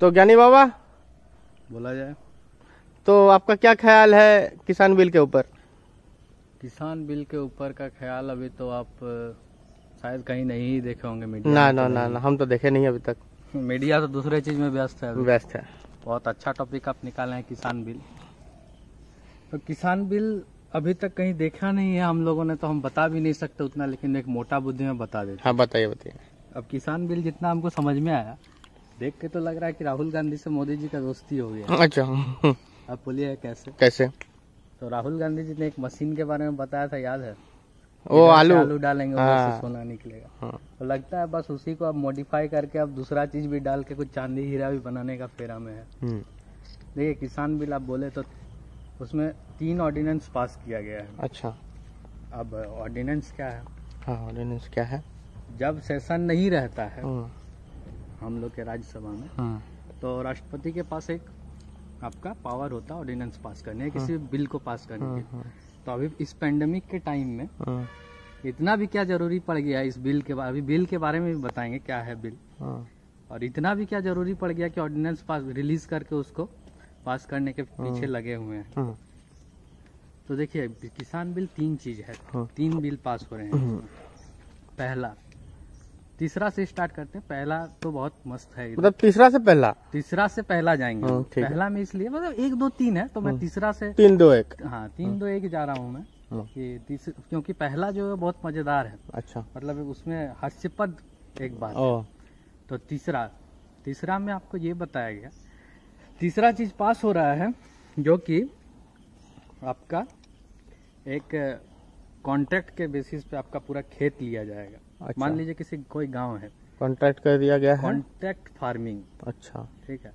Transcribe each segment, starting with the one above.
तो ज्ञानी बाबा बोला जाए तो आपका क्या ख्याल है किसान बिल के ऊपर? किसान बिल के ऊपर का ख्याल अभी तो आप शायद कहीं नहीं देखे होंगे मीडिया ना में ना तो ना ना, हम तो देखे नहीं अभी तक। मीडिया तो दूसरे चीज में व्यस्त है अभी। व्यस्त है। बहुत अच्छा टॉपिक आप निकाले हैं किसान बिल। तो किसान बिल अभी तक कहीं देखा नहीं है हम लोगों ने, तो हम बता भी नहीं सकते उतना, लेकिन एक मोटा बुद्धि में बता देते। हाँ बताइए बताइए। अब किसान बिल जितना हमको समझ में आया, देख के तो लग रहा है कि राहुल गांधी से मोदी जी का दोस्ती हो गया। अच्छा आप बोलिए कैसे? कैसे? तो राहुल गांधी जी ने एक मशीन के बारे में बताया था, याद है? वो आलू डालेंगे उधर हाँ। से सोना निकलेगा। हाँ। तो लगता है बस उसी को अब मॉडिफाई करके अब दूसरा चीज भी डाल के कुछ चांदी हीरा भी बनाने का फेरा में है। देखिए किसान बिल आप बोले तो उसमें 3 ऑर्डिनेंस पास किया गया है। अच्छा। अब ऑर्डिनेंस क्या है? हाँ ऑर्डिनेंस क्या है? जब सेशन नहीं रहता है हम लोग के राज्यसभा में, तो राष्ट्रपति के पास एक आपका पावर होता है ऑर्डिनेंस पास करने, किसी बिल को पास करने के। तो अभी इस पेंडेमिक के टाइम में इतना भी क्या जरूरी पड़ गया इस बिल के बारे, अभी बिल के बारे में भी बताएंगे क्या है बिल, और इतना भी क्या जरूरी पड़ गया कि ऑर्डिनेंस पास रिलीज करके उसको पास करने के पीछे लगे हुए हैं। तो देखिए किसान बिल 3 चीज है, 3 बिल पास हो रहे हैं। पहला, तीसरा से स्टार्ट करते हैं। पहला तो बहुत मस्त है, मतलब तीसरा से पहला? तीसरा से पहला जाएंगे। पहला में इसलिए मतलब 1 2 3 है, तो मैं तीसरा से 3 2 1 हाँ 3 2 1 जा रहा हूँ मैं। क्योंकि पहला जो है बहुत मजेदार है। अच्छा। मतलब उसमें हास्यपद एक बात ओ। है। तो तीसरा में आपको ये बताया गया, तीसरा चीज पास हो रहा है जो कि आपका एक कॉन्ट्रैक्ट के बेसिस पे आपका पूरा खेत लिया जाएगा। अच्छा। मान लीजिए किसी कोई गांव है, कॉन्ट्रैक्ट कर दिया गया है, कॉन्ट्रैक्ट फार्मिंग। अच्छा ठीक है।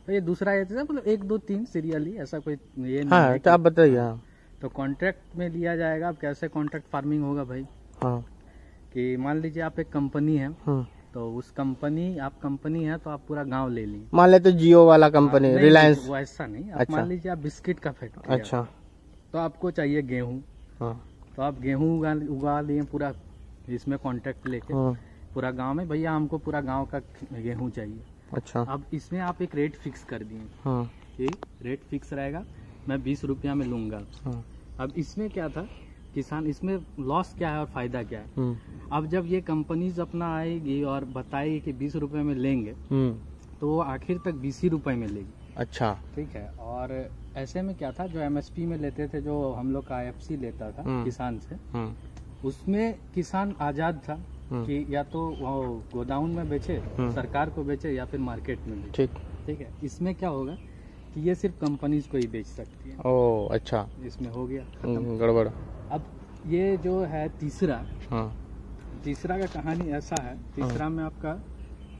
तो ये दूसरा ये मतलब 1 2 3 सीरियली ऐसा कोई ये नहीं हाँ है तो आप बताइए। हाँ तो कॉन्ट्रैक्ट में लिया जाएगा। अब कैसे कॉन्ट्रैक्ट फार्मिंग होगा भाई? हाँ कि मान लीजिए आप एक कंपनी है, तो उस कंपनी है तो आप पूरा गांव ले ली। मान लेते जियो वाला कंपनी, रिलायंस। वो ऐसा नहीं। आप अच्छा। मान लीजिए आप बिस्किट का फैक्ट्री है। अच्छा। तो आपको चाहिए गेहूं, तो आप गेहूं उगा लिए पूरा, इसमें कॉन्ट्रैक्ट लेके पूरा गांव में, भैया हमको पूरा गांव का गेहूं चाहिए। अच्छा। अब इसमें आप एक रेट फिक्स कर दिए कि रेट फिक्स रहेगा, मैं 20 रुपया में लूंगा। अब इसमें क्या था, किसान इसमें लॉस क्या है और फायदा क्या है? अब जब ये कंपनीज अपना आएगी और बताएगी कि 20 रुपए में लेंगे, तो वो आखिर तक 20 ही रुपए में लेगी। अच्छा। ठीक है। और ऐसे में क्या था, जो एमएसपी में लेते थे, जो हम लोग का आईएफसी लेता था किसान से, उसमें किसान आजाद था कि या तो वो गोदाउन में बेचे, सरकार को बेचे, या फिर मार्केट में बेचे। ठीक है। इसमें क्या होगा कि ये सिर्फ कंपनीज को ही बेच सकती है। ओ अच्छा। इसमें हो गया गड़बड़। अब ये जो है तीसरा का कहानी ऐसा है। तीसरा में आपका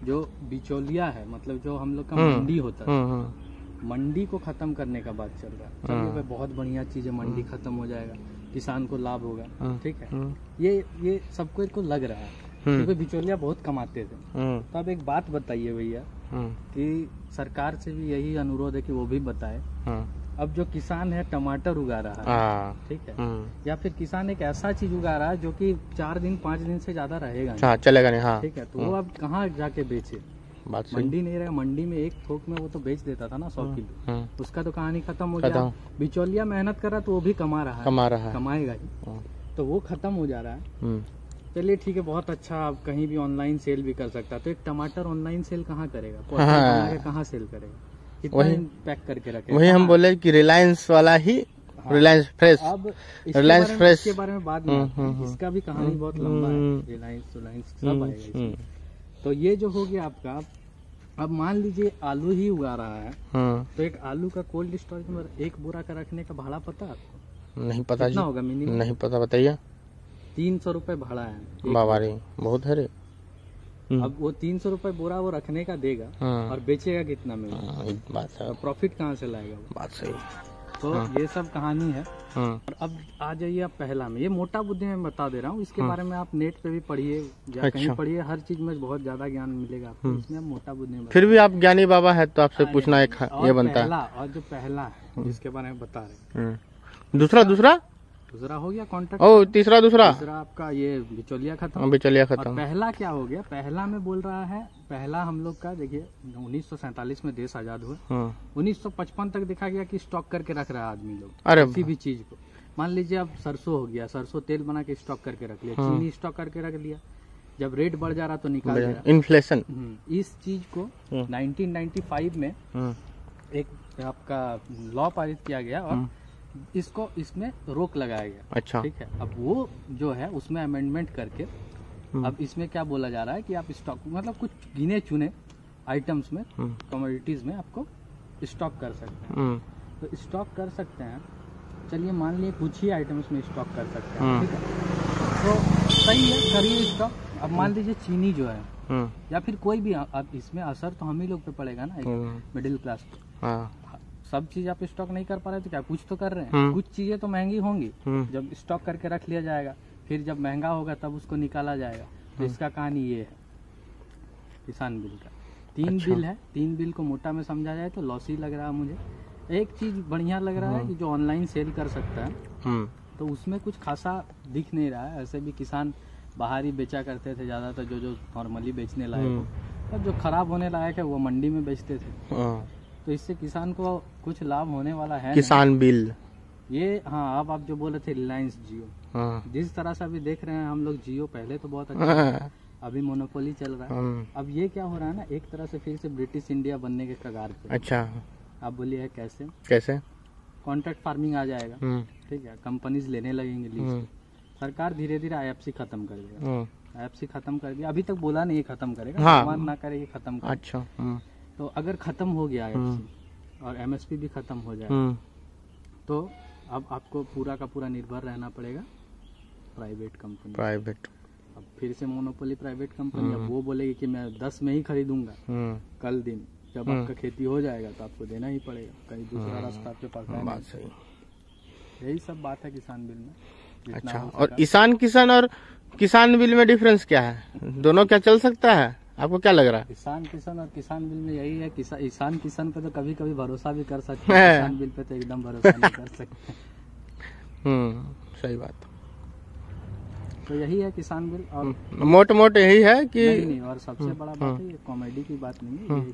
जो बिचौलिया है, मतलब जो हम लोग का मंडी होता है, मंडी को खत्म करने का बात चल रहा है। चलिए भाई बहुत बढ़िया चीज है, मंडी खत्म हो जाएगा, किसान को लाभ होगा। ठीक है। ये सबको इनको लग रहा है क्योंकि बिचौलिया बहुत कमाते थे। तो अब एक बात बताइए भैया कि सरकार से भी यही अनुरोध है कि वो भी बताए। अब जो किसान है टमाटर उगा रहा है, ठीक है, या फिर किसान एक ऐसा चीज उगा रहा है जो कि 4 दिन 5 दिन से ज्यादा रहेगा, चलेगा नहीं। हाँ। ठीक है। तो वो अब कहाँ जाके बेचे? मंडी नहीं रहेगा। मंडी में एक थोक में वो तो बेच देता था ना 100 किलो, उसका तो कहानी खत्म हो गया। बिचौलिया मेहनत कर रहा तो वो भी कमाएगा ही, तो वो खत्म हो जा रहा है। चलिए ठीक है, बहुत अच्छा। आप कहीं भी ऑनलाइन सेल भी कर सकता है, तो एक टमाटर ऑनलाइन सेल कहाँ करेगा? कहाँ सेल करेगा? वही पैक करके रखे। वही हम बोले कि रिलायंस वाला ही। रिलायंस फ्रेश। अब रिलायंस फ्रेश के बारे में बात नहीं, इसका भी कहानी बहुत लंबा है। रिलायंस सब आएगा इसमें। तो ये जो हो गया आपका। अब मान लीजिए आलू ही उगा रहा है, तो एक आलू का कोल्ड स्टोरेज में 1 बोरा का रखने का भाड़ा पता आपको? नहीं पता। कितना होगा मिनिमम? नहीं पता, बताइए। 300 रुपए भाड़ा है। बाबा रे, बहुत है रे। अब वो 300 रुपए बोरा वो रखने का देगा, और बेचेगा कितना में? बात है। प्रॉफिट कहाँ से लाएगा? बात सही। तो ये सब कहानी है। और अब आ जाइए आप पहला में, ये मोटा बुद्धि में बता दे रहा हूँ। इसके बारे में आप नेट पे भी पढ़िए या कहीं पढ़िए, हर चीज में बहुत ज्यादा ज्ञान मिलेगा आपको। इसमें मोटा बुद्धि में फिर भी आप ज्ञानी बाबा है तो आपसे पूछना एक ये बनता है। और जो पहला है जिसके बारे में बता रहे, दूसरा दूसरा हो गया कॉन्ट्रैक्ट। ओ तीसरा आपका ये बिचौलिया खत्म। बिचौलिया और खत्म। पहला क्या हो गया, पहला में बोल रहा है, पहला हम लोग का देखिए 1947 में देश आजाद हुआ, 1955 तक देखा गया कि स्टॉक करके रख रहा है आदमी लोग किसी भी चीज को। मान लीजिए अब सरसों हो गया, सरसों तेल बना के स्टॉक करके रख लिया, चीनी स्टॉक करके रख लिया, जब रेट बढ़ जा रहा तो निकाल दिया, इन्फ्लेशन। इस चीज को 1995 में एक आपका लॉ पारित किया गया और इसको इसमें रोक लगाया गया। अच्छा, ठीक है। अब वो जो है उसमें अमेंडमेंट करके अब इसमें क्या बोला जा रहा है कि आप स्टॉक मतलब कुछ गिने चुने आइटम्स में, कमोडिटीज में आपको स्टॉक कर सकते हैं। तो स्टॉक कर सकते हैं, चलिए मान लिए कुछ ही आइटम्स में स्टॉक कर सकते हैं, ठीक है, तो सही है, करिए स्टॉक। अब मान लीजिए चीनी जो है या फिर कोई भी, अब इसमें असर तो हम ही लोग पे पड़ेगा ना, एक मिडिल क्लास पे। सब चीज आप स्टॉक नहीं कर पा रहे तो क्या, कुछ तो कर रहे हैं। कुछ चीजें तो महंगी होंगी, जब स्टॉक करके रख लिया जाएगा, फिर जब महंगा होगा तब उसको निकाला जाएगा। तो इसका कहानी ये है किसान बिल का। 3 बिल है, 3 बिल को मोटा में समझा जाए तो लॉस ही लग रहा है मुझे। एक चीज बढ़िया लग रहा है कि जो ऑनलाइन सेल कर सकता है, तो उसमें कुछ खासा दिख नहीं रहा है। ऐसे भी किसान बाहर ही बेचा करते थे ज्यादातर, जो नॉर्मली बेचने लायक हो, अब जो खराब होने लायक है वो मंडी में बेचते थे। तो इससे किसान को कुछ लाभ होने वाला है किसान बिल ये। हाँ, अब आप जो बोले थे रिलायंस जियो, जिस तरह से अभी देख रहे हैं हम लोग, जियो पहले तो बहुत अच्छा था, अभी मोनोपोली चल रहा है। अब ये क्या हो रहा है ना, एक तरह से फिर से ब्रिटिश इंडिया बनने के कगार पे। अच्छा, आप बोलिए कैसे? कैसे? कॉन्ट्रैक्ट फार्मिंग आ जाएगा, ठीक है, कंपनीज लेने लगेंगे लीज। सरकार धीरे धीरे IFC खत्म कर देगा। IFC खत्म कर दिया, अभी तक बोला नहीं खत्म करेगा, भगवान ना करे ये खत्म करे। अच्छा, तो अगर खत्म हो गया IFC और MSP भी खत्म हो जाए, तो अब आपको पूरा का पूरा निर्भर रहना पड़ेगा प्राइवेट कंपनी। अब फिर से मोनोपोली प्राइवेट कंपनी, अब वो बोलेगी कि मैं 10 में ही खरीदूंगा, कल दिन जब आपका खेती हो जाएगा तो आपको देना ही पड़ेगा, कहीं दूसरा रास्ता आपके पास है नहीं। यही सब बात है किसान बिल में। अच्छा, और ईशान किसान और किसान बिल में डिफरेंस क्या है? दोनों क्या चल सकता है, आपको क्या लग रहा है? ईशान किसान और किसान बिल में यही है, ईशान किसान पे तो कभी कभी भरोसा भी कर सकते हैं, किसान बिल पे तो एकदम भरोसा नहीं कर सकते। सही बात। तो यही है किसान बिल। और मोट यही है कि नहीं, और सबसे बड़ा बात है, ये कॉमेडी की बात नहीं है, ये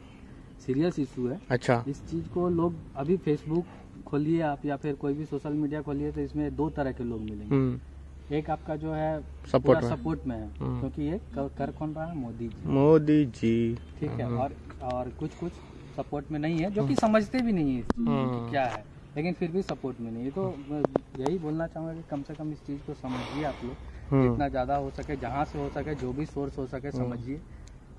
सीरियस इशू है। अच्छा, इस चीज को लोग अभी फेसबुक खोलिए आप या फिर कोई भी सोशल मीडिया खोलिए तो इसमें 2 तरह के लोग मिलेंगे। एक आपका जो है सपोर्ट में है, क्योंकि ये कर कौन रहा है, मोदी जी, ठीक है, और कुछ सपोर्ट में नहीं है, जो कि समझते भी नहीं है क्या है, लेकिन फिर भी सपोर्ट में नहीं है। तो यही बोलना चाहूंगा कि कम से कम इस चीज को समझिए आप लोग, जितना ज्यादा हो सके, जहाँ से हो सके, जो भी सोर्स हो सके समझिए।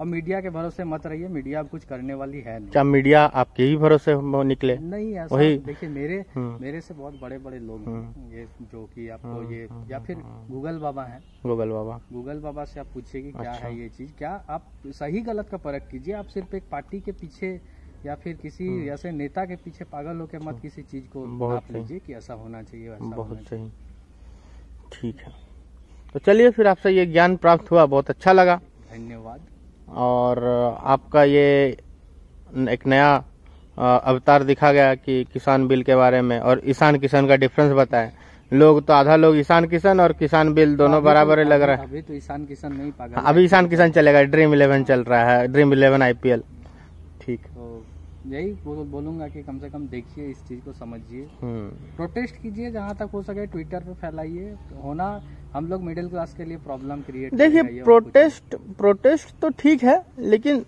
और मीडिया के भरोसे मत रहिए, मीडिया अब कुछ करने वाली है नहीं। क्या मीडिया आपके ही भरोसे निकले? नहीं, ऐसा देखिए, मेरे से बहुत बड़े बड़े लोग हैं ये, जो कि आपको ये, या फिर गूगल बाबा हैं, गूगल बाबा से आप पूछिए कि क्या है ये चीज, क्या आप सही गलत का परख कीजिए। आप सिर्फ एक पार्टी के पीछे या फिर किसी ऐसे नेता के पीछे पागल होकर मत किसी चीज को नाप लीजिए कि ऐसा होना चाहिए, वैसा बहुत सही। ठीक है, तो चलिए फिर आपसे ये ज्ञान प्राप्त हुआ, बहुत अच्छा लगा, धन्यवाद। और आपका ये एक नया अवतार दिखा गया कि किसान बिल के बारे में, और ईशान किसान का डिफरेंस बताएं। लोग तो आधा लोग ईशान किसान और किसान बिल दोनों बराबर ही लग रहा है। अभी तो ईशान किसान नहीं पागल, अभी ईशान किसान चलेगा, ड्रीम 11 चल रहा है, ड्रीम 11 IPL। ठीक, तो यही बोलूंगा कि कम से कम देखिए, इस चीज को समझिए, प्रोटेस्ट कीजिए जहाँ तक हो सके, ट्विटर पे फैलाइए। होना हम लोग मिडिल क्लास के लिए प्रॉब्लम क्रिएट, देखिए प्रोटेस्ट तो ठीक है, लेकिन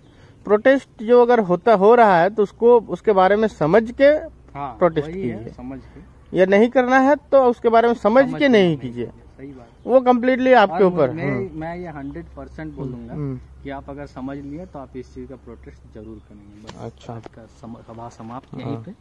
प्रोटेस्ट जो अगर हो रहा है तो उसको उसके बारे में समझ के प्रोटेस्ट कीजिए, समझ के। ये नहीं करना है तो उसके बारे में समझ के नहीं कीजिए, सही बात, वो कम्प्लीटली आपके ऊपर। मैं ये 100% बोलूंगा कि आप अगर समझ लिए तो आप इस चीज का प्रोटेस्ट जरूर करेंगे। बस अच्छा, आपका सभा समाप्त यहीं पे।